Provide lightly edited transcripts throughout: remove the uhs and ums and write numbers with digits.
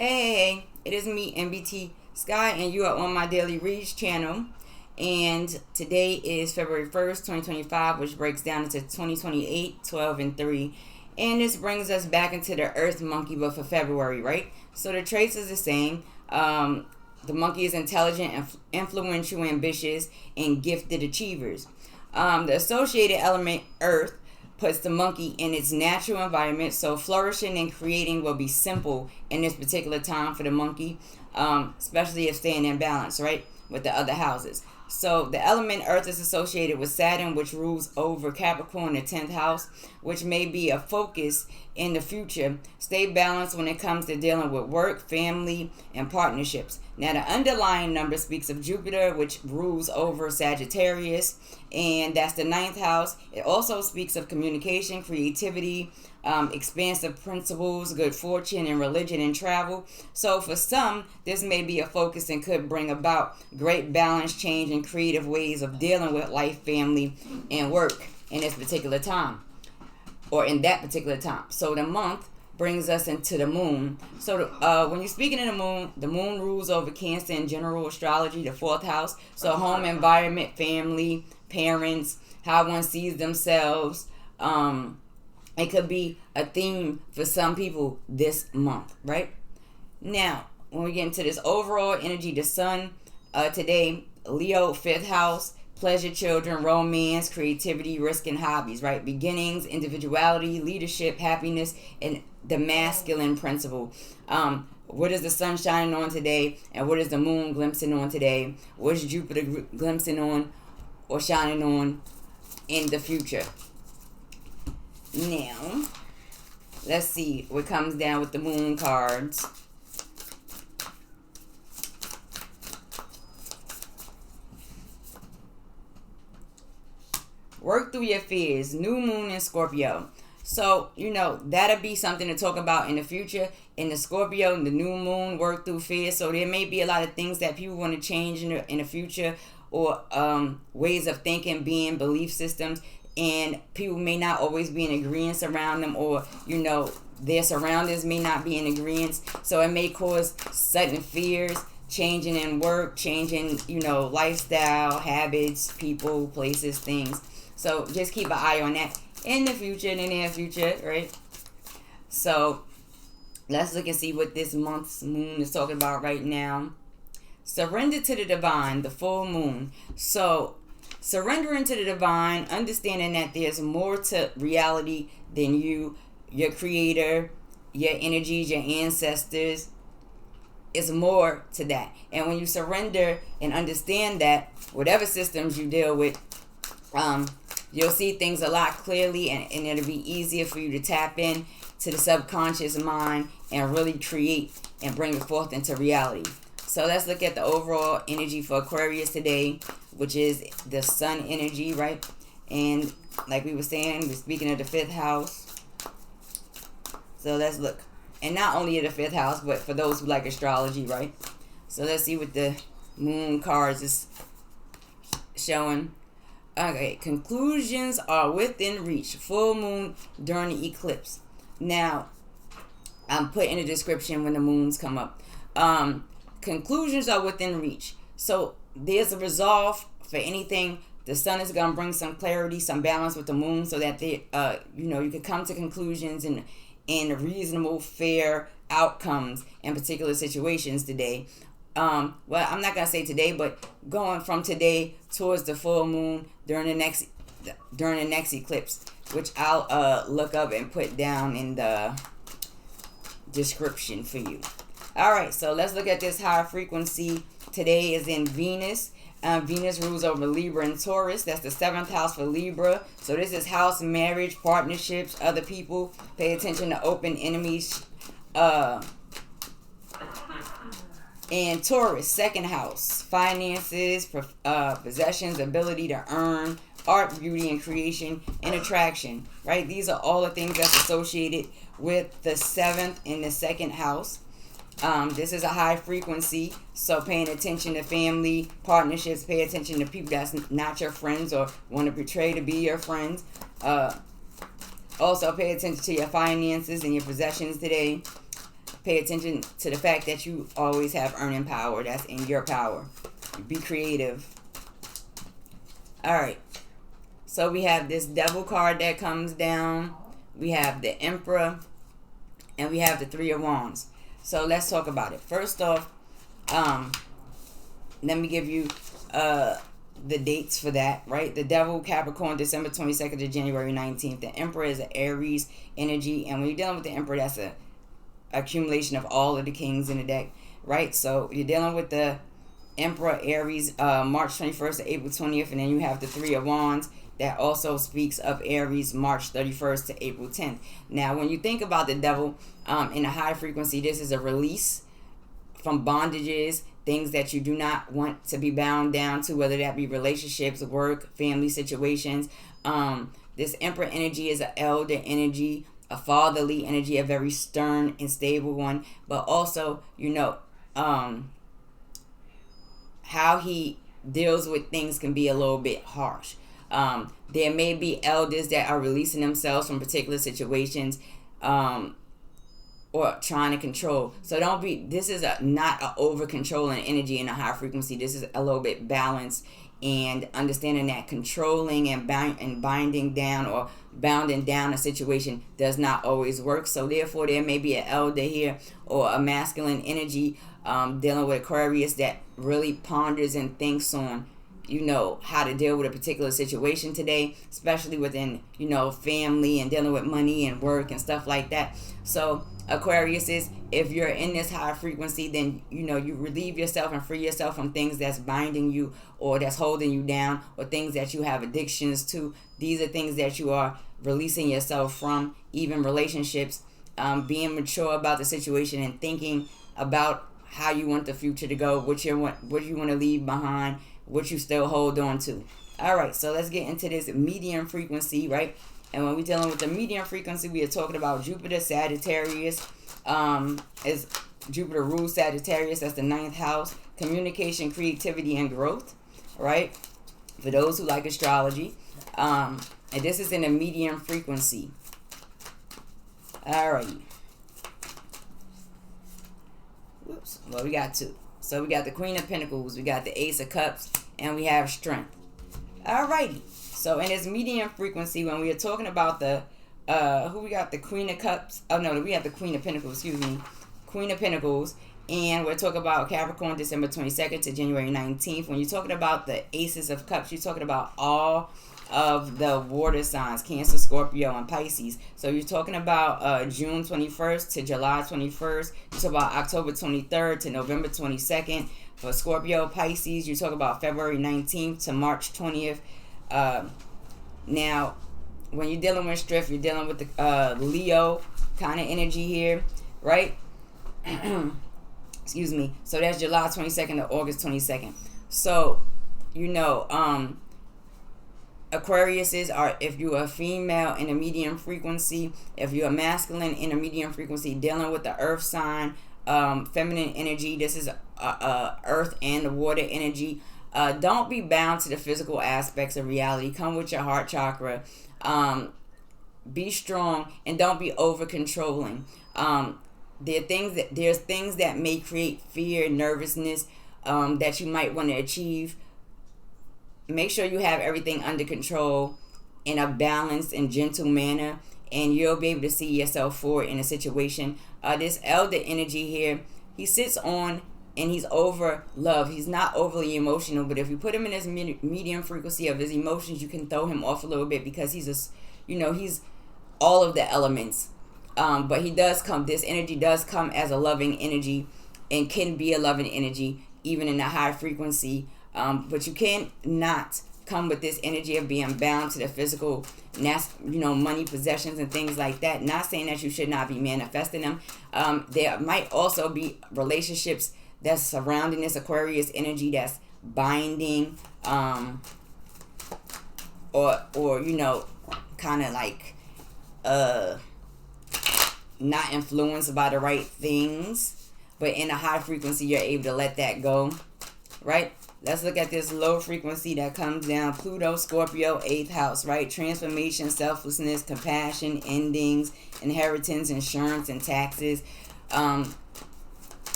Hey, it is me, Nbtsky, and you are on my Daily Reads channel. And today is February 1st, 2025, which breaks down into 2028, 12, and 3. And this brings us back into the Earth monkey, but for February, right? So the traits is the same. The monkey is intelligent, influential, ambitious, and gifted achievers. The associated element, Earth, puts the monkey in its natural environment, so flourishing and creating will be simple in this particular time for the monkey, especially if staying in balance, right, with the other houses. So the element Earth is associated with Saturn, which rules over Capricorn, the 10th house, which may be a focus in the future. Stay balanced when it comes to dealing with work, family, and partnerships. Now the underlying number speaks of Jupiter, which rules over Sagittarius, and that's the 9th house. It also speaks of communication, creativity, expansive principles, good fortune, and religion and travel. So for some, this may be a focus and could bring about great balance, change, and creative ways of dealing with life, family, and work in this particular time, or in that particular time. So the month brings us into the moon. So when you're speaking of the moon rules over Cancer in general astrology, the 4th house. So home environment, family, parents, how one sees themselves. It could be a theme for some people this month, right? Now, when we get into this overall energy, the sun today, Leo, 5th house, pleasure, children, romance, creativity, risk, and hobbies, right? Beginnings, individuality, leadership, happiness, and the masculine principle. What is the sun shining on today, and what is the moon glimpsing on today? What is Jupiter glimpsing on or shining on in the future? Now, let's see what comes down with the moon cards. Work through your fears. New moon in Scorpio. So, that'll be something to talk about in the future. In the Scorpio, the new moon, work through fears. So there may be a lot of things that people want to change in the future, or ways of thinking, being, belief systems. And people may not always be in agreement around them, or, their surroundings may not be in agreement. So it may cause sudden fears, changing in work, changing, lifestyle, habits, people, places, things. So just keep an eye on that in the future, in the near future, right? So let's look and see what this month's moon is talking about right now. Surrender to the divine, the full moon. So surrendering to the divine, understanding that there's more to reality than you, your creator, your energies, your ancestors. It's more to that. And when you surrender and understand that, whatever systems you deal with, you'll see things a lot clearly, and it'll be easier for you to tap in to the subconscious mind and really create and bring it forth into reality. So let's look at the overall energy for Aquarius today, which is the sun energy, right? And like we were saying, we're speaking of the 5th house. So let's look. And not only at the 5th house, but for those who like astrology, right? So let's see what the moon cards is showing. Okay, conclusions are within reach. Full moon during the eclipse. Now, I'm putting in the description when the moons come up. Conclusions are within reach. So there's a resolve for anything. The sun is going to bring some clarity, some balance with the moon, so that they, you can come to conclusions and reasonable, fair outcomes in particular situations today. Well, I'm not going to say today, but going from today towards the full moon during the next eclipse, which I'll look up and put down in the description for you. All right, so let's look at this high frequency. Today is in Venus. Venus rules over Libra and Taurus. That's the 7th house for Libra. So this is house, marriage, partnerships, other people. Pay attention to open enemies. And Taurus, 2nd house, finances, possessions, ability to earn, art, beauty, and creation, and attraction, right? These are all the things that's associated with the 7th and the 2nd house. This is a high frequency, so paying attention to family, partnerships, pay attention to people that's not your friends or want to portray to be your friends. Also, pay attention to your finances and your possessions today. Pay attention to the fact that you always have earning power. That's in your power. Be creative. Alright. So we have this Devil card that comes down. We have the Emperor. And we have the Three of Wands. So let's talk about it. First off, let me give you the dates for that, right? The Devil, Capricorn, December 22nd to January 19th. The Emperor is an Aries energy. And when you're dealing with the Emperor, that's a accumulation of all of the kings in the deck, right? So you're dealing with the Emperor, Aries, March 21st to April 20th. And then you have the Three of Wands. That also speaks of Aries, March 31st to April 10th. Now, when you think about the Devil in a high frequency, this is a release from bondages, things that you do not want to be bound down to, whether that be relationships, work, family situations. This Emperor energy is an elder energy, a fatherly energy, a very stern and stable one. But also, you know, how he deals with things can be a little bit harsh. There may be elders that are releasing themselves from particular situations or trying to control. So don't be, this is not an over controlling energy in a high frequency. This is a little bit balanced, and understanding that controlling and binding down or bounding down a situation does not always work. So therefore there may be an elder here or a masculine energy dealing with Aquarius that really ponders and thinks on, you know, how to deal with a particular situation today, especially within, you know, family and dealing with money and work and stuff like that. So Aquarius is, if you're in this high frequency, then, you know, you relieve yourself and free yourself from things that's binding you or that's holding you down, or things that you have addictions to. These are things that you are releasing yourself from, even relationships, being mature about the situation and thinking about how you want the future to go, what you want to leave behind, what you still hold on to. All right, so let's get into this medium frequency, right? And when we're dealing with the medium frequency, we are talking about Jupiter, Sagittarius. Is Jupiter rules Sagittarius, that's the 9th house. Communication, creativity, and growth, right? For those who like astrology. And this is in a medium frequency. All right. Whoops. Well, we got two. So we got the Queen of Pentacles, we got the Ace of Cups, and we have Strength. Alrighty. So in this medium frequency, when we are talking about the, who we got, the Queen of Cups. Oh no, we have the Queen of Pentacles, excuse me. Queen of Pentacles. And we're talking about Capricorn, December 22nd to January 19th. When you're talking about the Aces of Cups, you're talking about all of the water signs, Cancer, Scorpio, and Pisces. So you're talking about June 21st to July 21st. You talk about October 23rd to November 22nd. For Scorpio, Pisces, you talk about February 19th to March 20th. Now, when you're dealing with Strength, you're dealing with the Leo kind of energy here, right? Excuse me. So that's July 22nd to August 22nd. So, you know, Aquariuses are, if you're a female in a medium frequency, if you're a masculine in a medium frequency, dealing with the earth sign, feminine energy. This is earth and the water energy. Don't be bound to the physical aspects of reality. Come with your heart chakra. Be strong and don't be over controlling. There's things that may create fear, nervousness, that you might want to achieve. Make sure you have everything under control in a balanced and gentle manner, and you'll be able to see yourself forward in a situation. This elder energy here, he sits on and he's over love. He's not overly emotional, but if you put him in his medium frequency of his emotions, you can throw him off a little bit, because he's he's all of the elements. But he does come, this energy does come as a loving energy and can be a loving energy even in a high frequency. But you can't not come with this energy of being bound to the physical, money, possessions, and things like that. Not saying that you should not be manifesting them. There might also be relationships that's surrounding this Aquarius energy that's binding, or kind of like not influenced by the right things. But in a high frequency, you're able to let that go, right? Let's look at this low frequency that comes down. Pluto, Scorpio, 8th house, right? Transformation, selflessness, compassion, endings, inheritance, insurance, and taxes.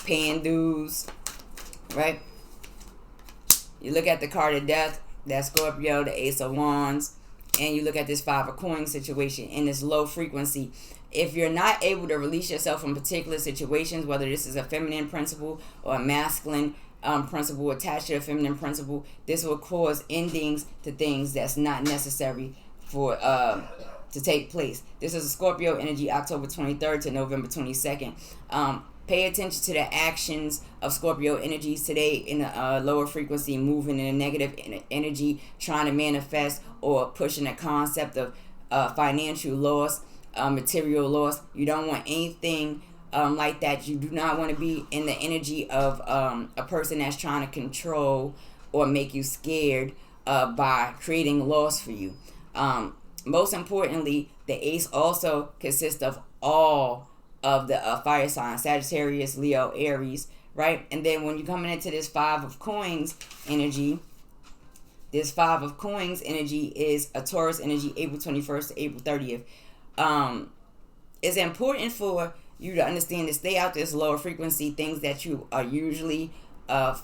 paying dues, right? You look at the card of death, that's Scorpio, the Ace of Wands, and you look at this Five of Coins situation in this low frequency. If you're not able to release yourself from particular situations, whether this is a feminine principle or a masculine principle attached to a feminine principle, this will cause endings to things that's not necessary for to take place. This is a Scorpio energy, October 23rd to November 22nd. Pay attention to the actions of Scorpio energies today in a lower frequency, moving in a negative energy, trying to manifest or pushing a concept of financial loss, material loss. You don't want anything like that. You do not want to be in the energy of a person that's trying to control or make you scared by creating loss for you. Most importantly, the Ace also consists of all of the fire signs: Sagittarius, Leo, Aries, right? And then when you're coming into this Five of Coins energy, this Five of Coins energy is a Taurus energy, April 21st to April 30th. It's important for you to understand to stay out this lower frequency, things that you are usually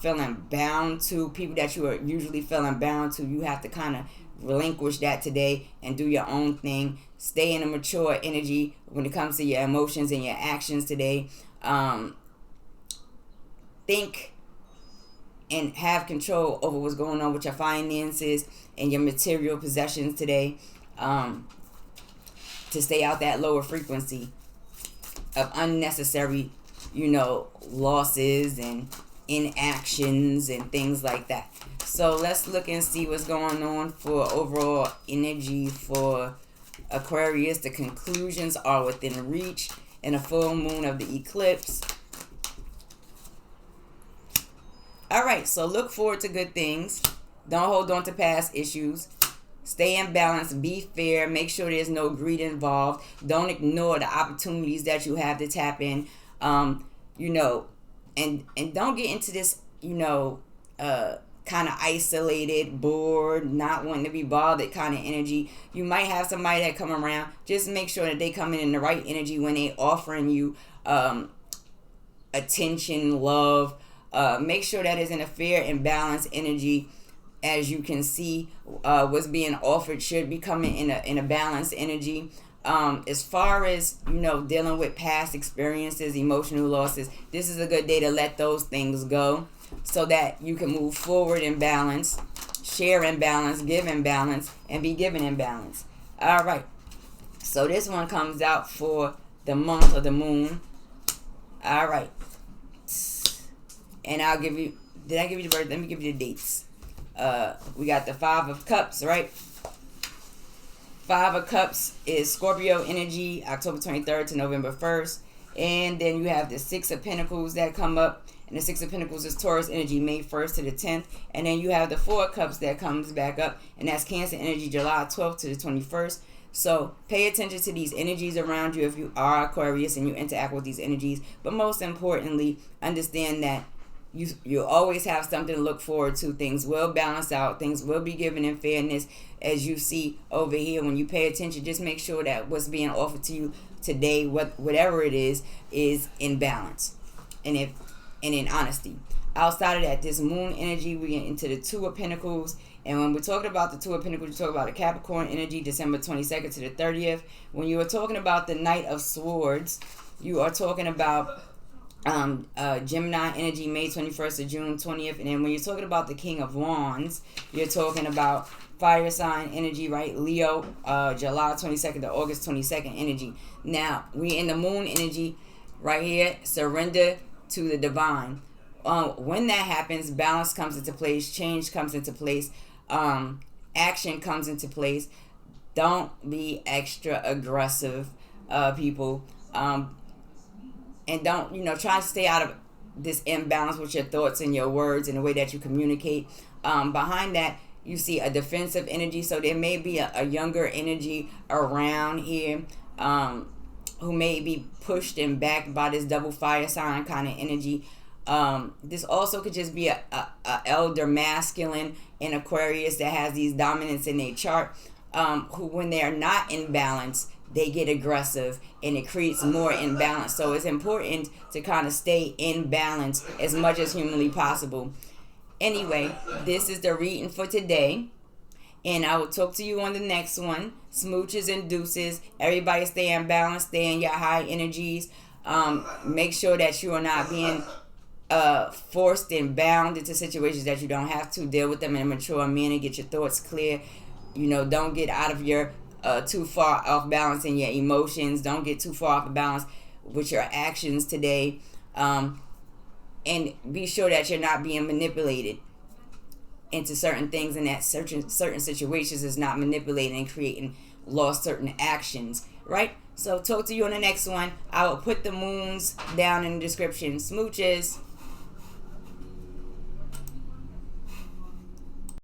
feeling bound to, people that you are usually feeling bound to. You have to kind of relinquish that today and do your own thing. Stay in a mature energy when it comes to your emotions and your actions today. Think and have control over what's going on with your finances and your material possessions today, to stay out that lower frequency of unnecessary, losses and inactions and things like that. So let's look and see what's going on for overall energy for Aquarius. The conclusions are within reach in a full moon of the eclipse. All right, so look forward to good things. Don't hold on to past issues. Stay in balance. Be fair. Make sure there's no greed involved. Don't ignore the opportunities that you have to tap in. And don't get into this, kind of isolated, bored, not wanting to be bothered kind of energy. You might have somebody that come around. Just make sure that they come in the right energy when they offering you attention, love. Make sure that is in a fair and balanced energy. As you can see, what's being offered should be coming in a balanced energy. As far as dealing with past experiences, emotional losses, this is a good day to let those things go, so that you can move forward in balance, share in balance, give in balance, and be given in balance. All right. So this one comes out for the month of the moon. All right. And I'll give you, did I give you the birth? Let me give you the dates. We got the Five of Cups, right? Five of Cups is Scorpio energy, October 23rd to November 1st. And then you have the Six of Pentacles that come up. And the Six of Pentacles is Taurus energy, May 1st to the 10th. And then you have the Four of Cups that comes back up. And that's Cancer energy, July 12th to the 21st. So pay attention to these energies around you if you are Aquarius and you interact with these energies. But most importantly, understand that you always have something to look forward to. Things will balance out. Things will be given in fairness. As you see over here, when you pay attention, just make sure that what's being offered to you today, whatever it is in balance and in honesty. Outside of that, this moon energy, we get into the Two of Pentacles. And when we're talking about the Two of Pentacles, we're talking about the Capricorn energy, December 22nd to the 30th. When you are talking about the Knight of Swords, you are talking about Gemini energy, May 21st to June 20th. And then when you're talking about the King of Wands, you're talking about fire sign energy, right? Leo, July 22nd to August 22nd energy. Now, we in the moon energy right here, surrender to the divine. When that happens, balance comes into place, change comes into place, action comes into place. Don't be extra aggressive, people. And don't, try to stay out of this imbalance with your thoughts and your words and the way that you communicate. Behind that, you see a defensive energy. So there may be a younger energy around here who may be pushed and backed by this double fire sign kind of energy. This also could just be a elder masculine in Aquarius that has these dominants in their chart, who when they are not in balance, they get aggressive and it creates more imbalance. So it's important to kind of stay in balance as much as humanly possible. Anyway, this is the reading for today, and I will talk to you on the next one. Smooches and deuces. Everybody stay in balance, stay in your high energies. Make sure that you are not being forced and bound into situations that you don't have to. Deal with them in a mature manner. Get your thoughts clear. Don't get out of your too far off balance in your emotions. Don't get too far off balance with your actions today. And be sure that you're not being manipulated into certain things, and that certain situations is not manipulating and creating lost certain actions, right? So talk to you on the next one. I will put the moons down in the description. Smooches.